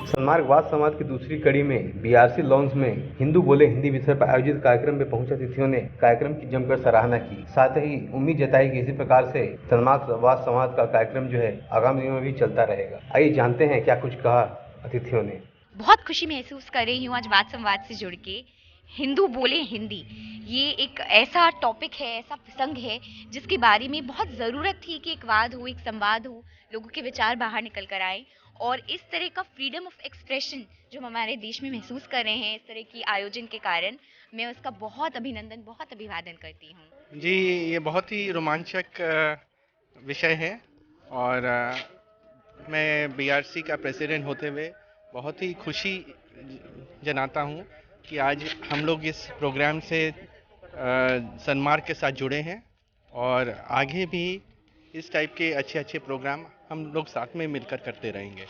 सन्मार्गवाद संवाद की दूसरी कड़ी में बीआरसी लॉन्च में हिंदू बोले हिंदी विषय पर आयोजित कार्यक्रम में पहुंचे अतिथियों ने कार्यक्रम की जमकर सराहना की। साथ ही उम्मीद जताई कि इसी प्रकार से सन्मार्गवाद संवाद का कार्यक्रम जो है आगामी दिनों में भी चलता रहेगा। आइए जानते हैं क्या कुछ कहा अतिथियों ने। बहुत खुशी महसूस कर रही हूँ आज वाद संवाद से जुड़ के। हिंदू बोले हिंदी, ये एक ऐसा टॉपिक है, ऐसा प्रसंग है जिसके बारे में बहुत ज़रूरत थी कि एक वाद हो, एक संवाद हो, लोगों के विचार बाहर निकल कर आए। और इस तरह का फ्रीडम ऑफ एक्सप्रेशन जो हम हमारे देश में महसूस कर रहे हैं इस तरह की आयोजन के कारण, मैं उसका बहुत अभिनंदन, बहुत अभिवादन करती हूँ। जी, ये बहुत ही रोमांचक विषय है और मैं बीआरसी का प्रेसिडेंट होते हुए बहुत ही खुशी जनाता हूँ कि आज हम लोग इस प्रोग्राम से सन्मार्ग के साथ जुड़े हैं और आगे भी इस टाइप के अच्छे अच्छे प्रोग्राम हम लोग साथ में मिलकर करते रहेंगे।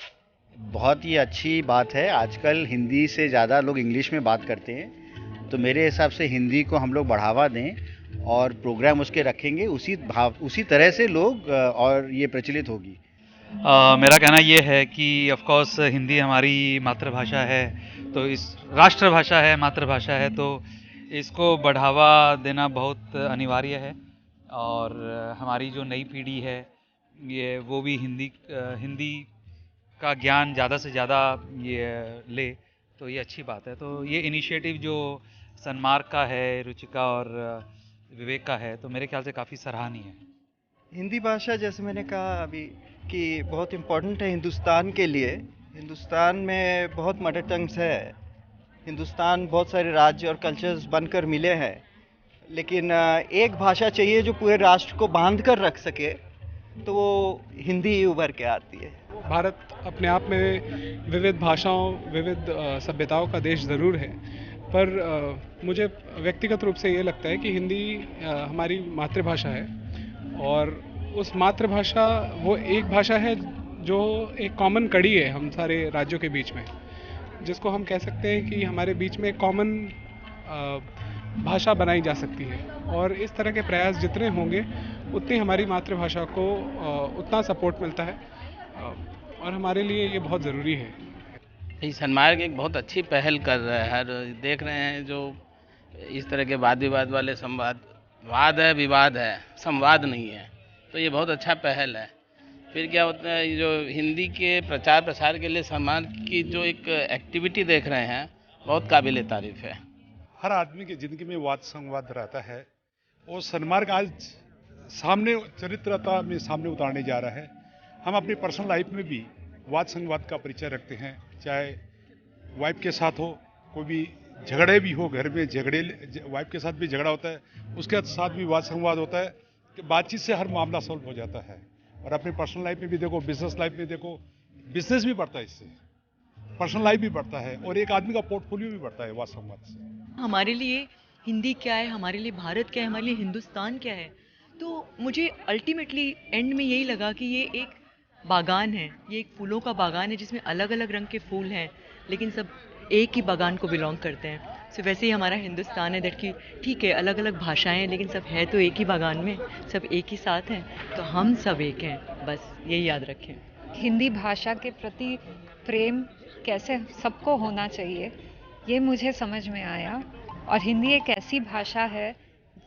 बहुत ही अच्छी बात है। आजकल हिंदी से ज़्यादा लोग इंग्लिश में बात करते हैं, तो मेरे हिसाब से हिंदी को हम लोग बढ़ावा दें और प्रोग्राम उसके रखेंगे, उसी तरह से लोग और ये प्रचलित होगी। मेरा कहना ये है कि ऑफ कोर्स हिंदी हमारी मातृभाषा है, तो इस राष्ट्रभाषा है, मातृभाषा है, तो इसको बढ़ावा देना बहुत अनिवार्य है। और हमारी जो नई पीढ़ी है ये वो भी हिंदी का ज्ञान ज़्यादा से ज़्यादा ये ले, तो ये अच्छी बात है। तो ये इनिशिएटिव जो सन्मार्ग का है, रुचिका और विवेक का है, तो मेरे ख्याल से काफ़ी सराहनीय है। हिंदी भाषा जैसे मैंने कहा अभी कि बहुत इम्पोर्टेंट है हिंदुस्तान के लिए। हिंदुस्तान में बहुत मदर टंग्स है। हिंदुस्तान बहुत सारे राज्य और कल्चर्स बनकर मिले हैं, लेकिन एक भाषा चाहिए जो पूरे राष्ट्र को बांध कर रख सके, तो वो हिंदी ही उभर के आती है। भारत अपने आप में विविध भाषाओं, विविध सभ्यताओं का देश ज़रूर है, पर मुझे व्यक्तिगत रूप से ये लगता है कि हिंदी हमारी मातृभाषा है और उस मातृभाषा वो एक भाषा है जो एक कॉमन कड़ी है हम सारे राज्यों के बीच में, जिसको हम कह सकते हैं कि हमारे बीच में कॉमन भाषा बनाई जा सकती है। और इस तरह के प्रयास जितने होंगे उतनी हमारी मातृभाषा को उतना सपोर्ट मिलता है और हमारे लिए ये बहुत ज़रूरी है। ये सन्मार्ग एक बहुत अच्छी पहल कर रहा है। हर देख रहे हैं जो इस तरह के वाद विवाद वाले संवाद, वाद है, विवाद है, संवाद नहीं है, तो ये बहुत अच्छा पहल है। फिर क्या होता है, जो हिंदी के प्रचार प्रसार के लिए सन्मार्ग की जो एक एक्टिविटी देख रहे हैं, बहुत काबिल तारीफ है। हर आदमी की ज़िंदगी में वाद संवाद रहता है और सन्मार्ग आज सामने चरित्रता में सामने उतारने जा रहा है। हम अपनी पर्सनल लाइफ में भी वाद संवाद का परिचय रखते हैं, चाहे वाइफ के साथ हो, कोई भी झगड़े भी हो, घर में झगड़े, वाइफ के साथ भी झगड़ा होता है, उसके साथ भी वाद संवाद होता है कि बातचीत से हर मामला सॉल्व हो जाता है। और अपनी पर्सनल लाइफ में भी देखो, बिजनेस लाइफ में देखो, बिजनेस भी बढ़ता है इससे, पर्सनल लाइफ भी बढ़ता है और एक आदमी का पोर्टफोलियो भी बढ़ता है वाद संवाद से। हमारे लिए हिंदी क्या है, हमारे लिए भारत क्या है, हमारे लिए हिंदुस्तान क्या है, तो मुझे अल्टीमेटली एंड में यही लगा कि ये एक बागान है, ये एक फूलों का बागान है जिसमें अलग अलग रंग के फूल हैं, लेकिन सब एक ही बागान को बिलोंग करते हैं। सो वैसे ही हमारा हिंदुस्तान है, दैट कि ठीक है अलग अलग भाषाएं हैं, लेकिन सब है तो एक ही बागान में, सब एक ही साथ हैं, तो हम सब एक हैं, बस यही याद रखें। हिंदी भाषा के प्रति प्रेम कैसे सबको होना चाहिए, ये मुझे समझ में आया। और हिंदी एक ऐसी भाषा है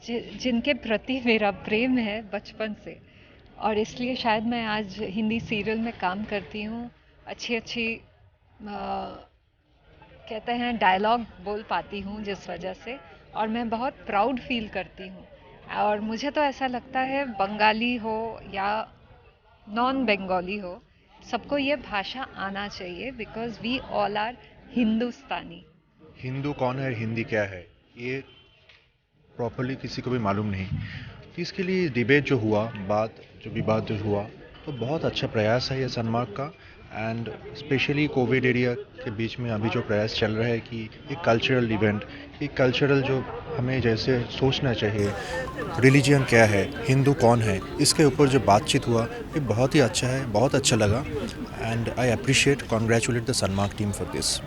जिनके प्रति मेरा प्रेम है बचपन से, और इसलिए शायद मैं आज हिंदी सीरियल में काम करती हूँ, अच्छी कहते हैं डायलॉग बोल पाती हूँ जिस वजह से, और मैं बहुत प्राउड फील करती हूँ। और मुझे तो ऐसा लगता है बंगाली हो या नॉन बंगाली हो, सबको ये भाषा आना चाहिए, बिकॉज वी ऑल आर हिंदुस्तानी। हिंदू कौन है, हिंदी क्या है, ये प्रॉपरली किसी को भी मालूम नहीं। तो इसके लिए डिबेट जो हुआ, विवाद जो हुआ, तो बहुत अच्छा प्रयास है ये सन्मार्ग का। एंड स्पेशली कोविड एरिया के बीच में अभी जो प्रयास चल रहा है कि एक कल्चरल इवेंट, एक कल्चरल जो हमें जैसे सोचना चाहिए, रिलीजन क्या है, हिंदू कौन है, इसके ऊपर जो बातचीत हुआ ये बहुत ही अच्छा है, बहुत अच्छा लगा। And I appreciate, congratulate the Sanmarg team for this.